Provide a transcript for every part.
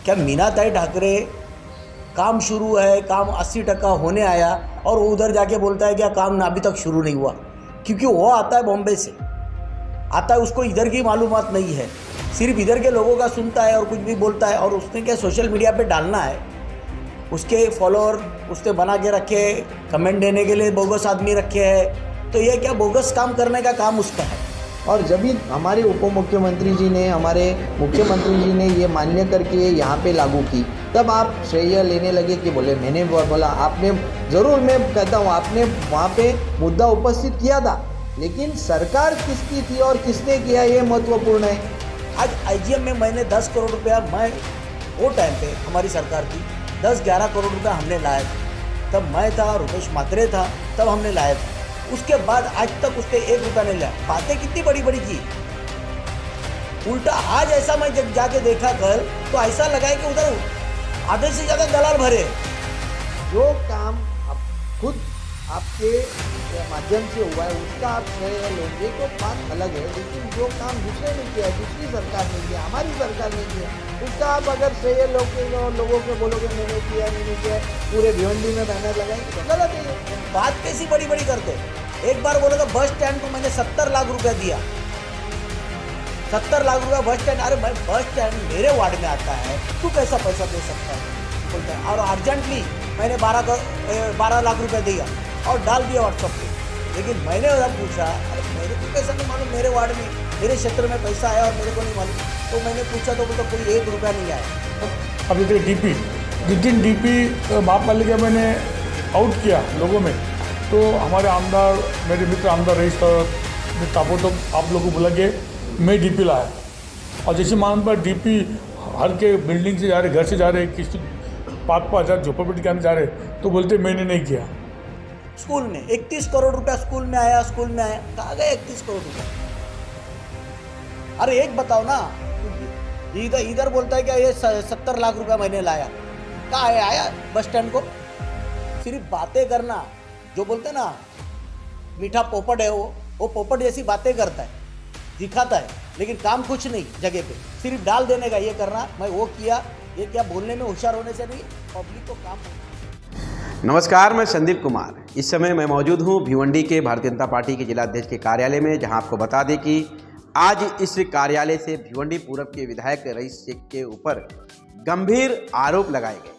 क्या मीनाताई ठाकरे काम शुरू है, काम 80% होने आया और वो उधर जाके बोलता है क्या काम अभी तक शुरू नहीं हुआ? क्योंकि वो आता है बॉम्बे से, आता है, उसको इधर की मालूमात नहीं है, सिर्फ इधर के लोगों का सुनता है और कुछ भी बोलता है। और उसने क्या सोशल मीडिया पे डालना है, उसके फॉलोअर उसने बना के रखे, कमेंट देने के लिए बोगस आदमी रखे हैं, तो ये क्या बोगस काम करने का काम उसका है। और जब भी हमारे उप मुख्यमंत्री जी ने, हमारे मुख्यमंत्री जी ने ये मान्य करके यहाँ पे लागू की, तब आप श्रेय लेने लगे कि बोले मैंने बोला। आपने ज़रूर, मैं कहता हूँ, आपने वहाँ पे मुद्दा उपस्थित किया था, लेकिन सरकार किसकी थी और किसने किया ये महत्वपूर्ण है। आज आईजीएम में मैंने 10 करोड़ रुपया, मैं वो टाइम पे हमारी सरकार थी, 10-11 करोड़ रुपया हमने लाया था। तब मैं था, रुपेश मात्रे था, तब हमने लाया था। उसके बाद आज तक उसके 1 रुपया नहीं लिया। बातें कितनी बड़ी बड़ी की, उल्टा आज ऐसा मैं जब जाके देखा कल, तो ऐसा लगा है कि उधर आधे से ज़्यादा दलाल भरे। जो काम आप खुद आपके माध्यम से हुआ है उसका आप श्रेय लेंगे तो बात अलग है, लेकिन जो काम दूसरे ने किया है, दूसरी सरकार ने किया, हमारी सरकार ने किया, उसका आप अगर श्रेय लोगों को बोलोगे मैंने किया, पूरे भिवंडी में बैनर लगाएंगे तो गलत है। बात कैसी बड़ी बड़ी करते। एक बार बोला था बस स्टैंड को मैंने 70 लाख रुपया दिया, 70 लाख रुपया बस स्टैंड। अरे भाई बस स्टैंड मेरे वार्ड में आता है, तू कैसा पैसा दे सकता है? बोलता है। और अर्जेंटली मैंने 12 लाख रुपया दिया और डाल दिया व्हाट्सअप पे। लेकिन मैंने उधर पूछा, अरे मेरे को कैसा नहीं मालूम, मेरे वार्ड में, मेरे क्षेत्र में पैसा आया और मेरे को नहीं मालूम। तो मैंने पूछा तो बोलता कोई 1 रुपया नहीं आया। अभी तो डीपी, जिस दिन डीपी महापालिका मैंने आउट किया लोगों में, तो हमारे आमदार, मेरे मित्र आमदार रईस ने ताबड़तोड़ आप लोगों को बुला के मैं डीपी लाया। और जैसे मान पर डीपी हर के बिल्डिंग से जा रहे, घर से जा रहे, किसी 5,000 झोपड़पट्टी के अंदर जा रहे, तो बोलते मैंने नहीं किया। स्कूल में 31 करोड़ रुपया स्कूल में आया, कहाँ गए 31 करोड़ रुपया? अरे एक बताओ ना, इधर बोलता है क्या ये 70 लाख रुपया मैंने लाया, कहाँ आया बस स्टैंड को? सिर्फ बातें करना, जो बोलते ना मीठा पोपट है, वो पोपट जैसी बातें करता है, दिखाता है, लेकिन काम कुछ नहीं जगह पे, सिर्फ डाल देने का, ये करना, मैं वो किया, ये क्या, बोलने में होशियार होने से नहीं, पब्लिक को काम। नमस्कार, मैं संदीप कुमार। इस समय मैं मौजूद हूं भिवंडी के भारतीय जनता पार्टी के जिला अध्यक्ष के कार्यालय में, जहां आपको बता दें कि आज इस कार्यालय से भिवंडी पूरब के विधायक रईस शेख के ऊपर गंभीर आरोप लगाए गए।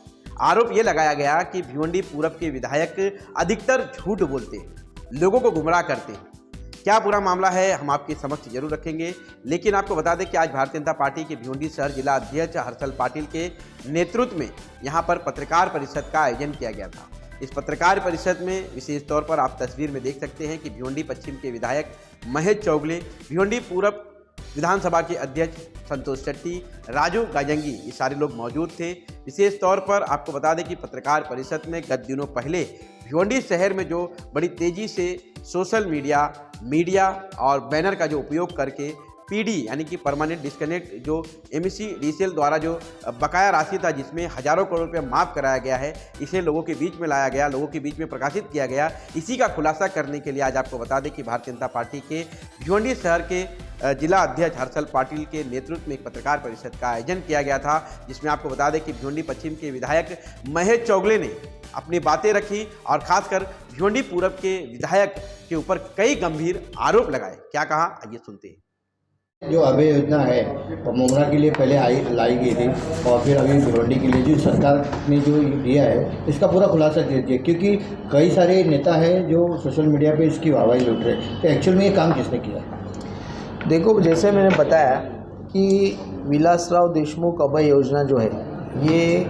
आरोप ये लगाया गया कि भिवंडी पूरब के विधायक अधिकतर झूठ बोलते हैं, लोगों को गुमराह करते हैं। क्या पूरा मामला है हम आपके समक्ष जरूर रखेंगे, लेकिन आपको बता दें कि आज भारतीय जनता पार्टी के भिवंडी शहर जिला अध्यक्ष हर्षल पाटिल के नेतृत्व में यहां पर पत्रकार परिषद का आयोजन किया गया था। इस पत्रकार परिषद में विशेष तौर पर आप तस्वीर में देख सकते हैं कि भिवंडी पश्चिम के विधायक महेश चौगले, भिवंडी पूरब विधानसभा के अध्यक्ष संतोष शेट्टी, राजू गाजंगी, ये सारे लोग मौजूद थे। विशेष तौर पर आपको बता दें कि पत्रकार परिषद में गत दिनों पहले भिवंडी शहर में जो बड़ी तेज़ी से सोशल मीडिया और बैनर का जो उपयोग करके पीडी यानी कि परमानेंट डिस्कनेक्ट, जो एमसी डीसीएल द्वारा जो बकाया राशि था जिसमें हजारों करोड़ रुपये माफ़ कराया गया है, इसे लोगों के बीच में लाया गया, लोगों के बीच में प्रकाशित किया गया। इसी का खुलासा करने के लिए आज आपको बता दें कि भारतीय जनता पार्टी के भिवंडी शहर के जिला अध्यक्ष हर्षल पाटिल के नेतृत्व में एक पत्रकार परिषद का आयोजन किया गया था, जिसमें आपको बता दें कि भिवंडी पश्चिम के विधायक महेश चौगले ने अपनी बातें रखी और खासकर भिवंडी पूरब के विधायक के ऊपर कई गंभीर आरोप लगाए। क्या कहा, आइए सुनते हैं। जो अभय योजना है वो मुमरा के लिए पहले लाई गई थी और फिर अभी भिवंडी के लिए जो सरकार ने जो दिया है, इसका पूरा खुलासा दीजिए, क्योंकि कई सारे नेता हैं जो सोशल मीडिया पे इसकी वाहवाही लूट रहे हैं। तो एक्चुअल में ये काम किसने किया? देखो, जैसे मैंने बताया कि विलासराव देशमुख अभय योजना जो है, ये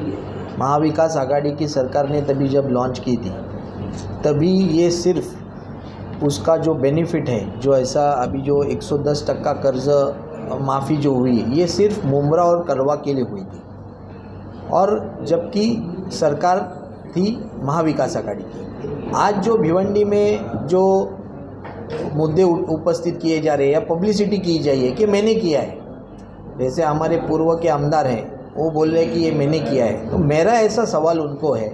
महाविकास आघाड़ी की सरकार ने तभी जब लॉन्च की थी, तभी ये सिर्फ उसका जो बेनिफिट है, जो ऐसा अभी जो 110% कर्ज माफ़ी जो हुई, ये सिर्फ मुमरा और करवा के लिए हुई थी, और जबकि सरकार थी महाविकास आघाड़ी की। आज जो भिवंडी में जो मुद्दे उपस्थित किए जा रहे हैं या पब्लिसिटी की जाइए कि मैंने किया है, जैसे हमारे पूर्व के आमदार हैं वो बोल रहे हैं कि ये मैंने किया है, तो मेरा ऐसा सवाल उनको है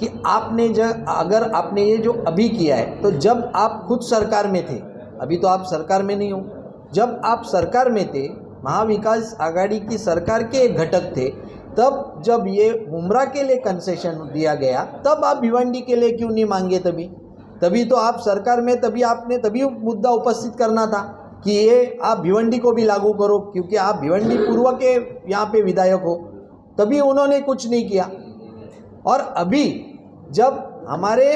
कि आपने अगर आपने ये जो अभी किया है, तो जब आप खुद सरकार में थे, अभी तो आप सरकार में नहीं हो, जब आप सरकार में थे, महाविकास आघाड़ी की सरकार के एक घटक थे, तब जब ये मुमरा के लिए कंसेशन दिया गया तब आप भिवंडी के लिए क्यों नहीं मांगे? तभी तो आप सरकार में तभी मुद्दा उपस्थित करना था कि ये आप भिवंडी को भी लागू करो, क्योंकि आप भिवंडी पूर्व के यहाँ पे विधायक हो। तभी उन्होंने कुछ नहीं किया। और अभी जब हमारे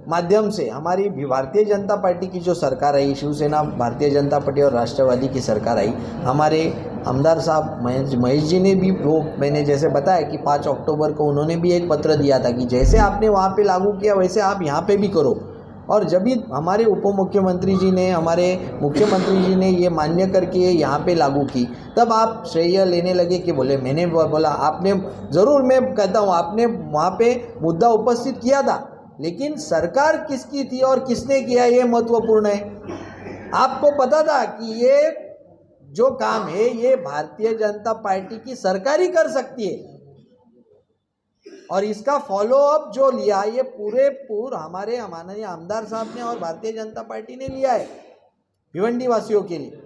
माध्यम से हमारी भारतीय जनता पार्टी की जो सरकार आई, शिवसेना, भारतीय जनता पार्टी और राष्ट्रवादी की सरकार आई, हमारे आमदार साहब महेश जी ने भी, वो मैंने जैसे बताया कि 5 अक्टूबर को उन्होंने भी एक पत्र दिया था कि जैसे आपने वहाँ पे लागू किया वैसे आप यहाँ पे भी करो। और जब भी हमारे उप मुख्यमंत्री जी ने, हमारे मुख्यमंत्री जी ने ये मान्य करके यहाँ पे लागू की, तब आप श्रेय लेने लगे कि मैंने बोला आपने, ज़रूर मैं कहता हूँ आपने वहाँ पे मुद्दा उपस्थित किया था, लेकिन सरकार किसकी थी और किसने किया ये महत्वपूर्ण है। आपको पता था कि ये जो काम है ये भारतीय जनता पार्टी की सरकार ही कर सकती है, और इसका फॉलो अप जो लिया ये पूरे हमारे माननीय आमदार साहब ने और भारतीय जनता पार्टी ने लिया है भिवंडी वासियों के लिए,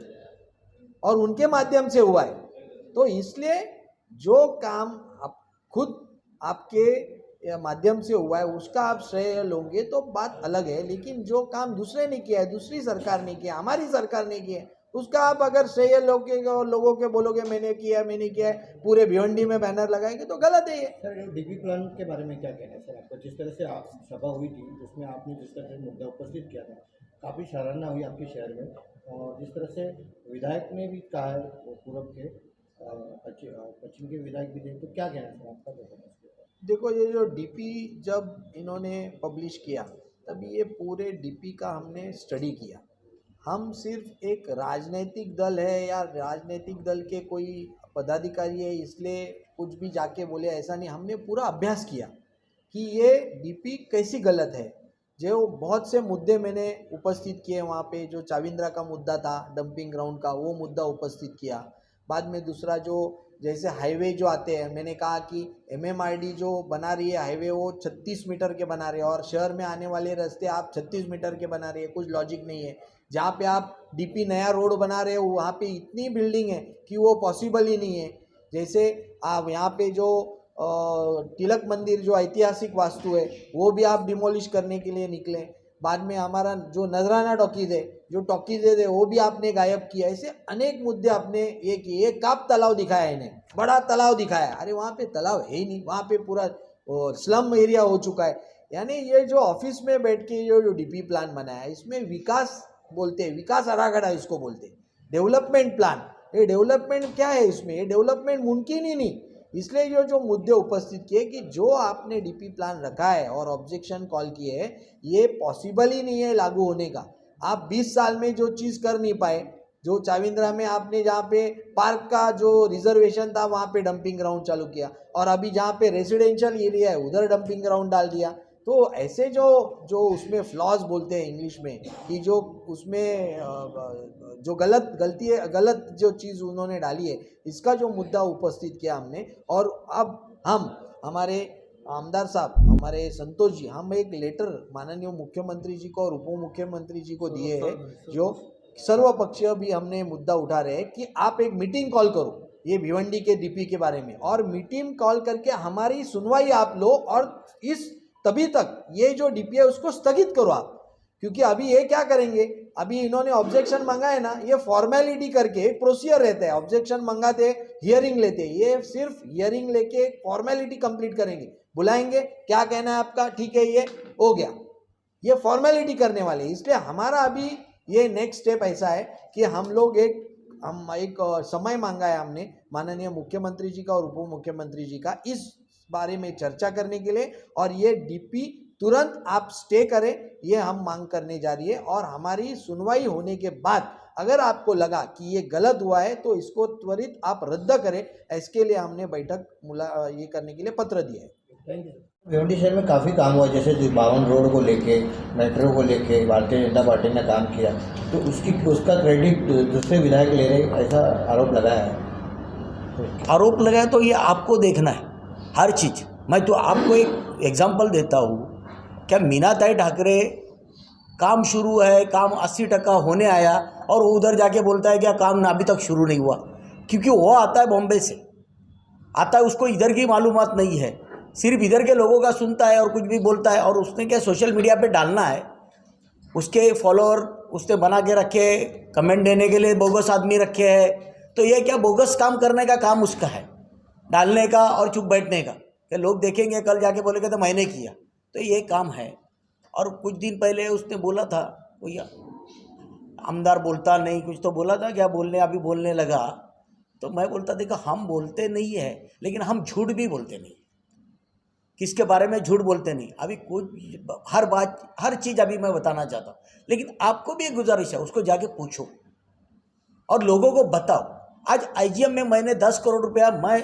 और उनके माध्यम से हुआ है। तो इसलिए जो काम आप खुद आपके माध्यम से हुआ है उसका आप श्रेय लोगे तो बात अलग है, लेकिन जो काम दूसरे ने किया है, दूसरी सरकार ने किया, हमारी सरकार ने किया है, उसका आप अगर श्रेय लोगे और लोगों के बोलोगे मैंने किया है, पूरे भिवंडी में बैनर लगाएंगे तो गलत है ये। सर डीपी प्लान के बारे में क्या कहना है सर आपको? जिस तरह से आप सभा हुई थी उसमें आपने जिस तरह से मुद्दा उपस्थित किया था, काफ़ी सराहना हुई आपके शहर में, और जिस तरह से विधायक ने भी कहा है पूर्व के पश्चिम के विधायक भी थे, तो क्या कहना है सर आपका? देखो, ये जो डीपी जब इन्होंने पब्लिश किया तभी ये पूरे डीपी का हमने स्टडी किया। हम सिर्फ एक राजनीतिक दल है या राजनीतिक दल के कोई पदाधिकारी है इसलिए कुछ भी जाके बोले, ऐसा नहीं। हमने पूरा अभ्यास किया कि ये डीपी कैसी गलत है। जो बहुत से मुद्दे मैंने उपस्थित किए वहाँ पे, जो चाविंद्रा का मुद्दा था डंपिंग ग्राउंड का, वो मुद्दा उपस्थित किया। बाद में दूसरा जो जैसे हाईवे जो आते हैं, मैंने कहा कि एमएमआरडी जो बना रही है हाईवे वो 36 मीटर के बना रहे हैं, और शहर में आने वाले रास्ते आप 36 मीटर के बना रहे हैं, कुछ लॉजिक नहीं है। जहाँ पे आप डीपी नया रोड बना रहे हो वहाँ पे इतनी बिल्डिंग है कि वो पॉसिबल ही नहीं है। जैसे आप यहाँ पे जो तिलक मंदिर जो ऐतिहासिक वास्तु है वो भी आप डिमोलिश करने के लिए निकले। बाद में हमारा जो नजराना टॉकीज है, जो टॉकीज है वो भी आपने गायब किया। ऐसे अनेक मुद्दे आपने ये किए। काप तालाब दिखाया इन्हें, बड़ा तालाब दिखाया, अरे वहाँ पे तालाब है ही नहीं, वहाँ पे पूरा स्लम एरिया हो चुका है। यानी ये जो ऑफिस में बैठ के जो डीपी प्लान बनाया है इसमें विकास बोलते हैं, विकास आराखड़ा इसको बोलते हैं, डेवलपमेंट प्लान। ये डेवलपमेंट क्या है इसमें? ये डेवलपमेंट मुमकिन ही नहीं। इसलिए ये जो मुद्दे उपस्थित किए कि जो आपने डीपी प्लान रखा है और ऑब्जेक्शन कॉल किए है, ये पॉसिबल ही नहीं है लागू होने का। आप 20 साल में जो चीज़ कर नहीं पाए, जो चाविंद्रा में आपने जहाँ पे पार्क का जो रिजर्वेशन था वहाँ पे डंपिंग ग्राउंड चालू किया, और अभी जहाँ पे रेजिडेंशियल एरिया है उधर डंपिंग ग्राउंड डाल दिया। तो ऐसे जो उसमें फ्लॉज बोलते हैं इंग्लिश में, कि जो उसमें जो गलत जो चीज़ उन्होंने डाली है, इसका जो मुद्दा उपस्थित किया हमने। और अब हमारे आमदार साहब, हमारे संतोष जी, हम एक लेटर माननीय मुख्यमंत्री जी को और उप मुख्यमंत्री जी को दिए हैं, जो सर्वपक्षीय भी हमने मुद्दा उठा रहे हैं कि आप एक मीटिंग कॉल करो ये भिवंडी के डीपी के बारे में, और मीटिंग कॉल करके हमारी सुनवाई आप लो, और तभी तक ये जो डीपी है उसको स्थगित करो आप। क्योंकि अभी ये क्या करेंगे, अभी इन्होंने ऑब्जेक्शन मांगा है ना, ये फॉर्मेलिटी करके एक प्रोसीजर रहता है, ऑब्जेक्शन मंगाते, हियरिंग लेते, ये सिर्फ हियरिंग लेके फॉर्मेलिटी कंप्लीट करेंगे, बुलाएंगे, क्या कहना है आपका, ठीक है ये हो गया, ये फॉर्मेलिटी करने वाले। इसलिए हमारा अभी ये नेक्स्ट स्टेप ऐसा है कि हम एक समय मांगा है हमने माननीय मुख्यमंत्री जी का और उप मुख्यमंत्री जी का इस बारे में चर्चा करने के लिए, और ये डीपी तुरंत आप स्टे करें, ये हम मांग करने जा रही है। और हमारी सुनवाई होने के बाद अगर आपको लगा कि ये गलत हुआ है तो इसको त्वरित आप रद्द करें, इसके लिए हमने बैठक ये करने के लिए पत्र दिया है। Thank you. भिवंडी शहर में काफ़ी काम हुआ, जैसे 52 रोड को लेके, मेट्रो को लेके भारतीय जनता पार्टी ने काम किया, तो उसका क्रेडिट दूसरे विधायक ले रहे, ऐसा आरोप लगाया है। आरोप लगाया तो ये आपको देखना है हर चीज़। मैं तो आपको एक एग्जांपल देता हूँ, क्या मीनाताई ठाकरे काम शुरू है, काम 80% होने आया, और वो उधर जाके बोलता है क्या काम अभी तक शुरू नहीं हुआ, क्योंकि वो आता है बॉम्बे से। आता है उसको इधर की मालूमात नहीं है, सिर्फ इधर के लोगों का सुनता है और कुछ भी बोलता है। और उसने क्या सोशल मीडिया पे डालना है, उसके फॉलोअर उसने बना के रखे, कमेंट देने के लिए बोगस आदमी रखे हैं। तो ये क्या बोगस काम करने का काम उसका है, डालने का और चुप बैठने का, कि लोग देखेंगे कल जाके बोलेंगे तो मैंने किया। तो ये काम है। और कुछ दिन पहले उसने बोला था, भैया आमदार बोलता नहीं, कुछ तो बोला था, क्या बोलने अभी बोलने लगा। तो मैं बोलता देखो हम बोलते नहीं है, लेकिन हम झूठ भी बोलते नहीं। किसके बारे में झूठ बोलते नहीं। अभी कुछ हर बात हर चीज़ अभी मैं बताना चाहता हूँ, लेकिन आपको भी एक गुजारिश है, उसको जाके पूछो और लोगों को बताओ। आज आईजीएम में मैंने 10 करोड़ रुपया, मैं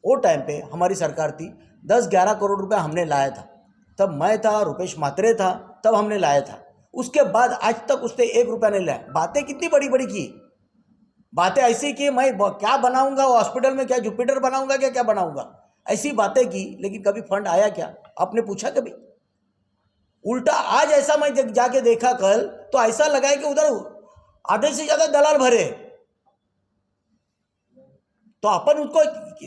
वो टाइम पे हमारी सरकार थी, 10-11 करोड़ रुपया हमने लाया था। तब मैं था, रुपेश मात्रे था, तब हमने लाया था। उसके बाद आज तक उसने 1 रुपया नहीं लाया। बातें कितनी बड़ी बड़ी की, बातें ऐसी की मैं क्या बनाऊंगा हॉस्पिटल में, क्या जुपिटर बनाऊंगा, क्या बनाऊंगा, ऐसी बातें की। लेकिन कभी फंड आया क्या, आपने पूछा कभी? उल्टा आज ऐसा मैं जाके देखा कल, तो ऐसा लगा है कि उधर आधे से ज़्यादा दलाल भरे। तो अपन उसको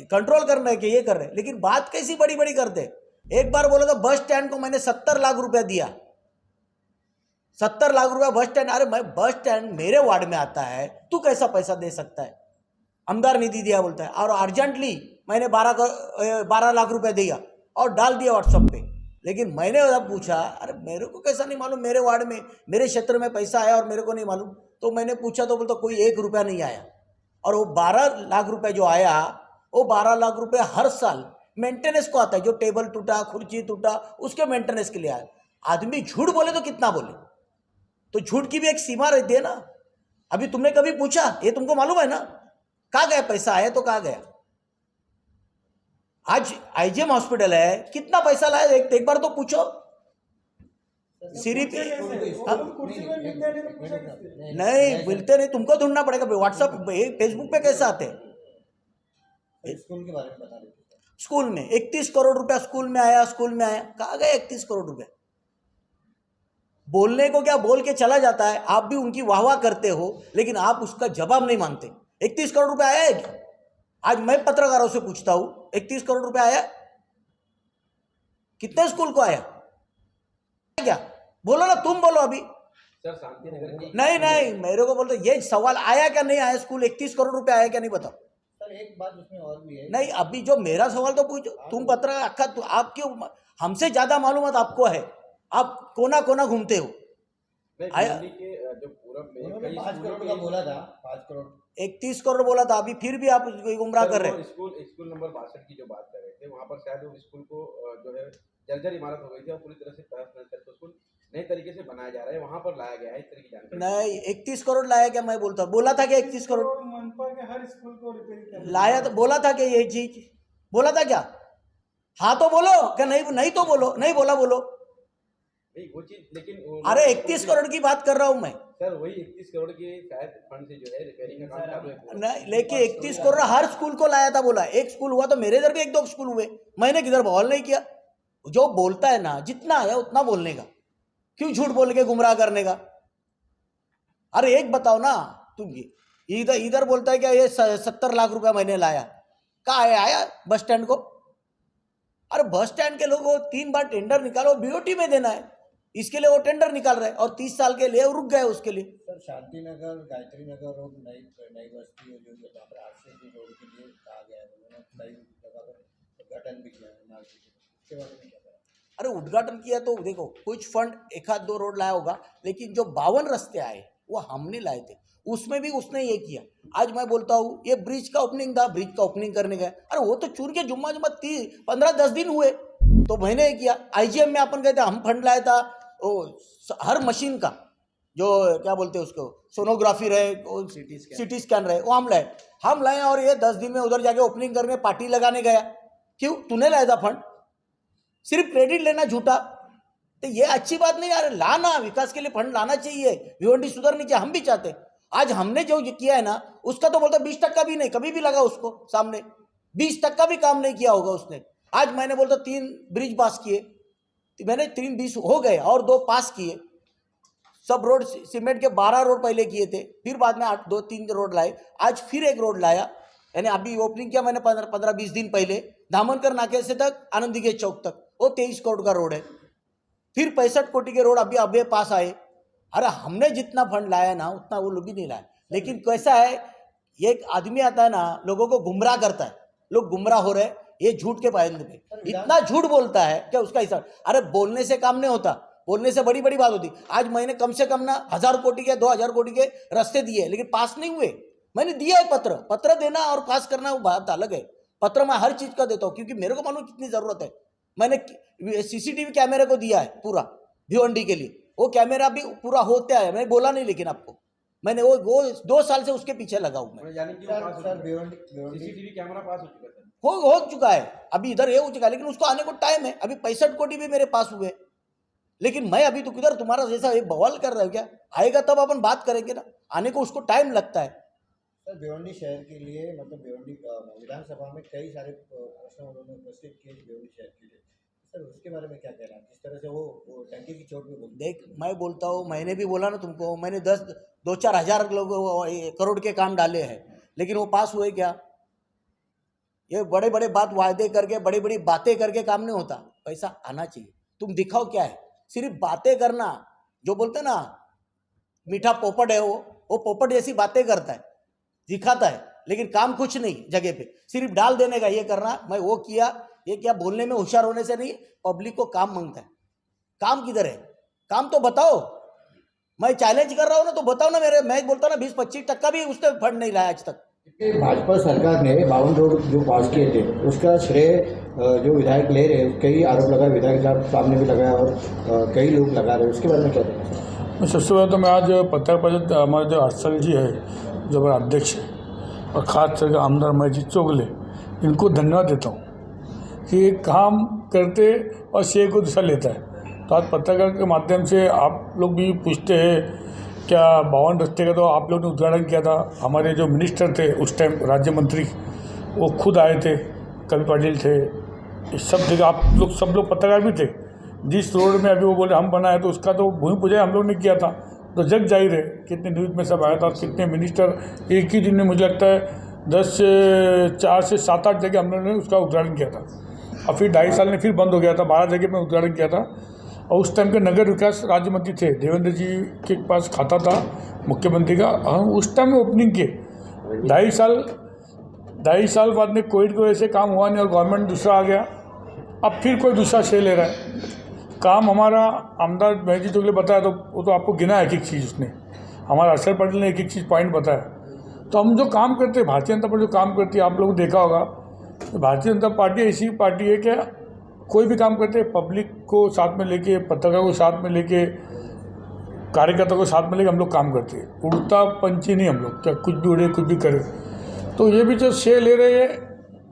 कंट्रोल करना है कि ये कर रहे, लेकिन बात कैसी बड़ी बड़ी करते। एक बार बोला था बस स्टैंड को मैंने 70 लाख रुपया दिया, 70 लाख रुपया बस स्टैंड। अरे मैं बस स्टैंड मेरे वार्ड में आता है, तू कैसा पैसा दे सकता है? आमदार निधि दिया बोलता है। और अर्जेंटली मैंने 12 लाख रुपया दिया और डाल दिया व्हाट्सएप पे। लेकिन मैंने पूछा, अरे मेरे को कैसा नहीं मालूम, मेरे वार्ड में मेरे क्षेत्र में पैसा आया और मेरे को नहीं मालूम। तो मैंने पूछा तो बोलता कोई 1 रुपया नहीं आया। और वो 12 लाख रुपए जो आया, वो 12 लाख रुपए हर साल मेंटेनेंस को आता है। जो टेबल टूटा, कुर्सी टूटा, उसके मेंटेनेंस के लिए आया। आदमी झूठ बोले तो कितना बोले, तो झूठ की भी एक सीमा रहती है ना। अभी तुमने कभी पूछा, ये तुमको मालूम है ना, कहाँ गया पैसा? आया तो कहाँ गया? आज आईजीएम हॉस्पिटल है, कितना पैसा लाया एक बार तो पूछो। सिर्फ नहीं मिलते नहीं, तुमको ढूंढना पड़ेगा। व्हाट्सएप फेसबुक पे कैसे आते हैं? स्कूल के बारे में बता रहे थे। स्कूल में 31 करोड़ रुपया स्कूल में आया, स्कूल में आया, कहाँ गए 31 करोड़ रुपया? बोलने को क्या बोल के चला जाता है। आप भी उनकी वाहवाह करते हो, लेकिन आप उसका जवाब नहीं मानते। 31 करोड़ रुपया आया है क्या? आज मैं पत्रकारों से पूछता हूं, 31 करोड़ रुपया आया? कितने स्कूल को आया क्या? बोलो ना, तुम बोलो अभी। सर शांतिनगर की नहीं मेरे को बोलते ये सवाल आया क्या नहीं आया, स्कूल 31 करोड़ रुपया आया क्या नहीं बताओ। सर एक बात उसमें और भी है। नहीं अभी जो मेरा सवाल तो पूछो, तुम पत्रकार आपकी हमसे ज्यादा मालूमात आपको है, आप कोना कोना घूमते हो। आया जो पूरब में उन्होंने 5 करोड़ का बोला था, 5 करोड़ 31 करोड़ बोला था। अभी फिर भी आप गुमराह कर रहे हैं। स्कूल नंबर 62 की जो बात कर रहे थे, वहाँ पर शायद वो स्कूल को जो है जर्जर इमारत हो गई थी और पूरी तरह से तहस स्कूल नए तरीके से बनाया जा रहा है, वहाँ पर लाया गया है, इस तरह की जानकारी। नहीं 31 करोड़ लाया क्या? मैं बोला था कि 31 करोड़ मनपा के हर स्कूल को रिपेयर लाया, तो बोला था कि ये चीज बोला था क्या? हाँ तो बोलो, क्या नहीं तो बोलो, नहीं बोला बोलो। नहीं वो चीज, लेकिन अरे 31 करोड़ की बात कर रहा हूं मैं। सर वही 31 करोड़ के शायद फंड से जो है रिपेयरिंग का काम चालू है। नहीं लेकिन 31 करोड़ हर स्कूल को लाया था बोला। एक स्कूल हुआ तो मेरे इधर भी 1-2 स्कूल हुए, मैंने किधर बवाल नहीं किया। जो बोलता है ना, जितना आया उतना बोलने का, क्यों झूठ बोल के गुमराह करने का? अरे एक बताओ ना, तुम इधर बोलता है क्या ये 70 लाख रुपया मैंने लाया, कहाँ आया बस स्टैंड को? अरे बस स्टैंड के लोगों 3 बार टेंडर निकालो, बीओटी में देना है, इसके लिए वो टेंडर निकाल रहे हैं और 30 साल के लिए रुक गए उसके लिए। सर शांतिनगर, गायत्री नगर और नई बस्ती जो जहाँ पर आरसीसी रोड के लिए कहा गया है, उन्होंने कई जगह पर उद्घाटन भी किया है, उसके बारे में क्या कहा? अरे उद्घाटन किया तो देखो, कुछ फंड 1-2 रोड लाया होगा, लेकिन जो 52 रास्ते आए वो हमने लाए थे, उसमें भी उसने ये किया। आज मैं बोलता हूँ ये ब्रिज का ओपनिंग था, ब्रिज का ओपनिंग करने गए, अरे वो तो चूर के जुम्मा 15-10 दिन हुए, तो मैंने किया। आईजीएम में अपन गए थे, हम फंड लाया था वो हर मशीन का, जो क्या बोलते हैं उसको, सोनोग्राफी रहे, सिटी स्कैन रहे, वो हम लाए और ये 10 दिन में उधर जाके ओपनिंग करने पार्टी लगाने गया। क्यों? तूने लाया था फंड, सिर्फ क्रेडिट लेना झूठा, तो ये अच्छी बात नहीं यार। लाना, विकास के लिए फंड लाना चाहिए, भिवंडी सुधरनी चाहिए, हम भी चाहते। आज हमने जो किया है ना, उसका तो बोलता 20% भी नहीं, कभी भी लगा उसको सामने 20% भी काम नहीं किया होगा उसने। आज मैंने बोलता 3 ब्रिज पास किए, मैंने 3 20 हो गए और 2 पास किए। सब रोड सीमेंट के 12 रोड पहले किए थे, फिर बाद में 2-3 रोड लाए, आज फिर एक रोड लाया, यानी अभी ओपनिंग किया मैंने 15-20 दिन पहले, धामनकर नाके से तक आनंदी गेट चौक तक वो 23 करोड़ का रोड है। फिर 65 कोटी के रोड अभी पास आए। अरे हमने जितना फंड लाया ना उतना वो लोग भी नहीं लाए। लेकिन कैसा है, ये एक आदमी आता है ना, लोगों को गुमराह करता है, लोग गुमराह हो रहे, ये झूठ के पायंद पे इतना झूठ बोलता है क्या उसका हिसाब। अरे बोलने से काम नहीं होता, बोलने से बड़ी बड़ी बात होती। आज मैंने कम से कम ना 1000 कोटी के 2000 कोटी के रास्ते दिए, लेकिन पास नहीं हुए। मैंने दिया है पत्र देना और पास करना वो बात अलग है। पत्र मैं हर चीज का देता हूँ क्योंकि मेरे को मालूम कितनी जरूरत है। मैंने सीसीटीवी कैमरे को दिया है पूरा भिवंडी के लिए, वो कैमरा भी पूरा होता है, मैंने बोला नहीं, लेकिन आपको मैंने वो 2 साल से उसके पीछे लगा हूँ मैं। सीसीटीवी कैमरा पास हो चुका है, हो चुका है, अभी इधर ये हो चुका है, लेकिन उसको आने को टाइम है। अभी 65 कोटी भी मेरे पास हुए, लेकिन मैं अभी तो किधर तुम्हारा जैसा एक बवाल कर रहा हूँ क्या? आएगा तब अपन बात करेंगे ना, आने को उसको टाइम लगता है। सर भिवंडी शहर के लिए मतलब भिवंडी विधानसभा में कई सारे प्रश्न उन्होंने उपस्थित किए भिवंडी शहर के लिए, सर उसके बारे में क्या कहना है? जिस तरह से वो टंकी की चोट में बोलते। देख मैं बोलता हूँ, मैंने भी बोला ना तुमको, मैंने 2-4 हज़ार करोड़ के काम डाले हैं, लेकिन वो पास हुए क्या? ये बड़े बड़े बात वायदे करके बड़ी बड़ी बातें करके काम नहीं होता, पैसा आना चाहिए। तुम दिखाओ क्या है, सिर्फ बातें करना, जो बोलते ना मीठा पोपट है, वो पोपट जैसी बातें करता है, दिखाता है, लेकिन काम कुछ नहीं जगह पे, सिर्फ डाल देने का, ये करना मैं वो किया ये क्या। बोलने में होशियार होने से नहीं, पब्लिक को काम मांगता है। काम किधर है? काम तो बताओ। मैं चैलेंज कर रहा हूँ ना, तो बताओ ना। मैं बोलता हूँ ना 20-25% भी उसने फंड नहीं लाया आज तक। भाजपा सरकार ने 52 रोड जो पास किए थे उसका श्रेय जो विधायक ले रहे हैं, कई आरोप लगा, विधायक साहब सामने भी लगाया और कई लोग लगा रहे हैं, उसके बारे में क्या कहना? सबसे पहले तो मैं आज पत्रकार परिषद हमारे जो हर्षल जी है, जो हमारे अध्यक्ष है, और ख़ास करके आमदार मजीद चोगले, इनको धन्यवाद देता हूँ कि ये काम करते और श्रेय को दूसरा लेता है। तो आज पत्रकार के माध्यम से आप लोग भी पूछते हैं क्या 52 रास्ते का तो आप लोग ने उद्घाटन किया था। हमारे जो मिनिस्टर थे उस टाइम, राज्य मंत्री, वो खुद आए थे, कवि पाटिल थे, इस सब जगह आप लोग सब लोग पत्रकार भी थे। जिस रोड में अभी वो बोले हम बनाए, तो उसका तो भूमि पूजन हम लोग ने किया था। तो जग जाहिर है कितने न्यूज़ में सब आया था, कितने मिनिस्टर एक ही दिन में, मुझे लगता है 4 से 7-8 जगह हम लोगों ने उसका उद्घाटन किया था। और फिर 2.5 साल में फिर बंद हो गया था, 12 जगह में उद्घाटन किया था। और उस टाइम के नगर विकास राज्य मंत्री थे, देवेंद्र जी के पास खाता था मुख्यमंत्री का, हम उस टाइम में ओपनिंग किए। 2.5 साल बाद में कोविड की वजह से काम हुआ नहीं और गवर्नमेंट दूसरा आ गया। अब फिर कोई दूसरा श्रेय ले रहा है। काम हमारा आमदार मजीद चोगले बताया, तो वो तो आपको गिना एक चीज़ उसने, हमारा हर्षल पटेल ने एक चीज़ पॉइंट बताया। तो हम जो काम करते हैं, भारतीय जनता पार्टी जो काम करती है, आप लोग देखा होगा, तो भारतीय जनता पार्टी ऐसी पार्टी है कि कोई भी काम करते हैं पब्लिक को साथ में लेके, पत्रकार को साथ में लेके, कार्यकर्ता को साथ में लेके हम लोग काम करते हैं। उड़ता पंछी नहीं हम लोग, क्या कुछ भी उड़े कुछ भी करे। तो ये भी जो श्रेय ले रहे हैं,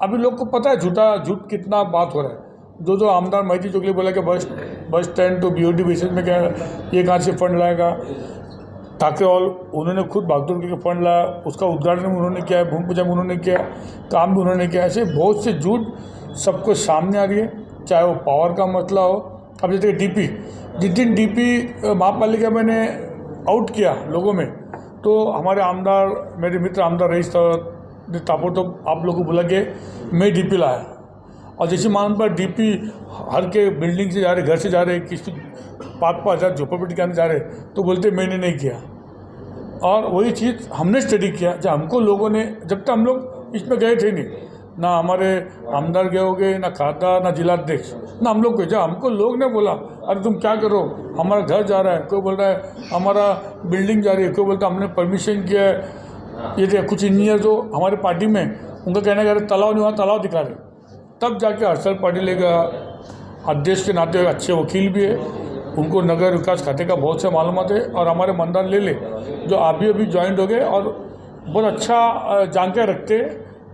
अभी लोग को पता है झूठ कितना बात हो रहा है। जो आमदार मजीद चोगले बोला कि बस स्टैंड तो BOT बेसिस में क्या, ये कहाँ से फंड लाएगा। ठाकरे और उन्होंने खुद भागदौड़ के फंड लाया, उसका उद्घाटन भी उन्होंने किया है, भूमि पूजन उन्होंने किया, काम भी उन्होंने किया। ऐसे बहुत से झूठ सबको सामने आ रही है, चाहे वो पावर का मसला हो। अब जैसे DP, जिस दिन DP महापालिका मैंने आउट किया लोगों में, तो हमारे आमदार, मेरे मित्र आमदार रईस ने ताबड़तोड़ आप लोगों को बुला के मैं DP लाया। और जैसे मान पर DP हर के बिल्डिंग से जा रहे, घर से जा रहे, किसी 5-5 हज़ार झोपड़पट्टी के अंदर जा रहे, तो बोलते मैंने नहीं किया। और वही चीज़ हमने स्टडी किया, जब हमको लोगों ने, जब तक हम लोग इसमें गए थे नहीं, ना हमारे आमदार गए होंगे, ना खाता, ना जिलाध्यक्ष, ना हम लोग गए। जब हमको लोग ने बोला अरे तुम क्या करो, हमारा घर जा रहा है, कोई बोल रहा है हमारा बिल्डिंग जा रही है, कोई बोलता हमने परमिशन किया है। ये थे कुछ इंजीनियर जो हमारे पार्टी में, उनका कहना है तालाब नहीं, वहाँ तालाब दिखा रहे। तब जाके हर्षल पाटिल का अध्यक्ष के नाते अच्छे वकील भी है, उनको नगर विकास खाते का बहुत से मालूमात है। और हमारे मंदार ले जो अभी ज्वाइंट हो गए और बहुत अच्छा जानकारी रखते,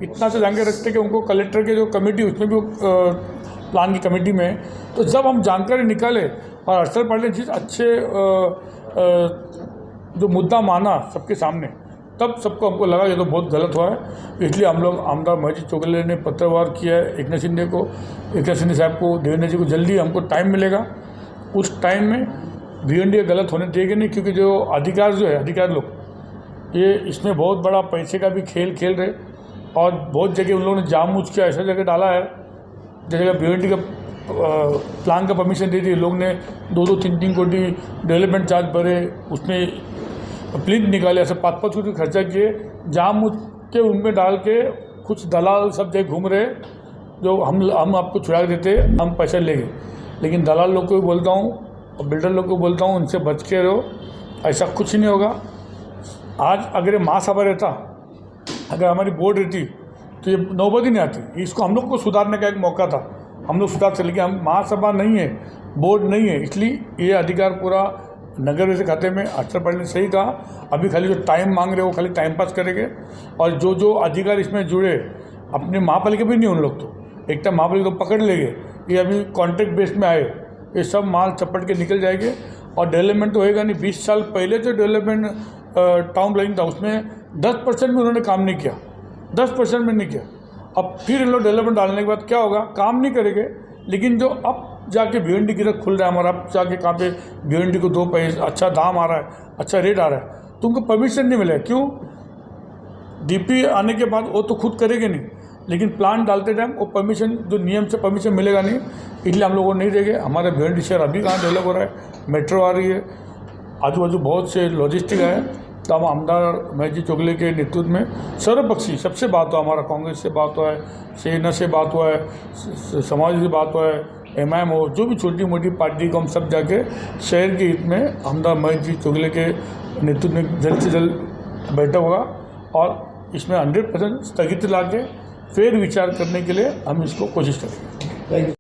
इतना से जानकारी रखते कि उनको कलेक्टर के जो कमेटी, उसमें भी प्लान की कमेटी में। तो जब हम जानकारी निकाले और हर्षल पाटिल ने चीज़ अच्छे जो मुद्दा माना सबके सामने, तब सबको हमको लगा ये तो बहुत गलत हुआ है। इसलिए हम लोग आमदार मजीद चोगले ने पत्रवार किया है एकनाथ शिंदे साहब को, देवेंद्र जी को। जल्दी हमको टाइम मिलेगा, उस टाइम में भिवंडी गलत होने देंगे नहीं, क्योंकि जो अधिकारी लोग ये इसमें बहुत बड़ा पैसे का भी खेल रहे। और बहुत जगह उन लोगों ने जाम मुझ के ऐसा जगह डाला है, जैसे भिवंडी का प्लान का परमिशन दे दी, लोग ने 2-2, 3-3 कोटी डेवलपमेंट चार्ज भरे, उसमें प्लिंथ निकाले, ऐसे 5-5 कोटी खर्चा किए, जाम मुझ के उनमें डाल के कुछ दलाल सब जगह घूम रहे, जो हम आपको छुड़ा देते, हम पैसा लेंगे। लेकिन दलाल लोग को भी बोलता हूँ और बिल्डर लोग को बोलता हूँ, उनसे बच के रहो, ऐसा कुछ नहीं होगा। आज अगर ये महासभा रहता, अगर हमारी बोर्ड रहती तो ये नौबत ही नहीं आती। इसको हम लोग को सुधारने का एक मौका था, हम लोग सुधार चले गए। हम महासभा नहीं है, बोर्ड नहीं है, इसलिए ये अधिकार पूरा नगर के खाते में। अक्षर पाटिल ने सही कहा, अभी खाली जो टाइम मांग रहे वो खाली टाइम पास करेंगे, और जो जो अधिकार इसमें जुड़े अपने महापालिका भी नहीं, उन लोग तो एक टाइम महापालिका को पकड़ लेंगे। ये अभी कॉन्ट्रैक्ट बेस में आए, ये सब माल चपट के निकल जाएंगे और डेवलपमेंट तो होएगा नहीं। 20 साल पहले जो डेवलपमेंट टाउन प्लानिंग था उसमें 10% में उन्होंने काम नहीं किया, 10% में नहीं किया। अब फिर इन लोग डेवलपमेंट डालने के बाद क्या होगा, काम नहीं करेंगे। लेकिन जो अब जाके भिवंडी की तरफ खुल रहा है हमारा, अब जाके कहाँ पे भिवंडी को 2 पैसे अच्छा दाम आ रहा है, अच्छा रेट आ रहा है, तो उनको परमिशन नहीं मिला। क्यों? डीपी आने के बाद वो तो खुद करेंगे नहीं, लेकिन प्लान डालते टाइम वो परमिशन, जो नियम से परमिशन मिलेगा नहीं, इसलिए हम लोगों को नहीं देंगे। हमारे भिवंडी शहर अभी कहाँ डेवलप हो रहा है, मेट्रो आ रही है, आजू बाजू बहुत से लॉजिस्टिक है। तो हम आमदार महेश जी चोगले के नेतृत्व में सर्वपक्षी सबसे बात हुआ, हमारा कांग्रेस से बात हुआ है, सेना से बात हुआ है, समाज से बात हुआ है, एमआईएम हो, जो भी छोटी मोटी पार्टी को हम सब जाके शहर के हित में आमदार महेश जी चोगले के नेतृत्व में जल्द से जल्द बैठक होगा, और इसमें 100% स्थगित ला के फिर विचार करने के लिए हम इसको कोशिश करेंगे।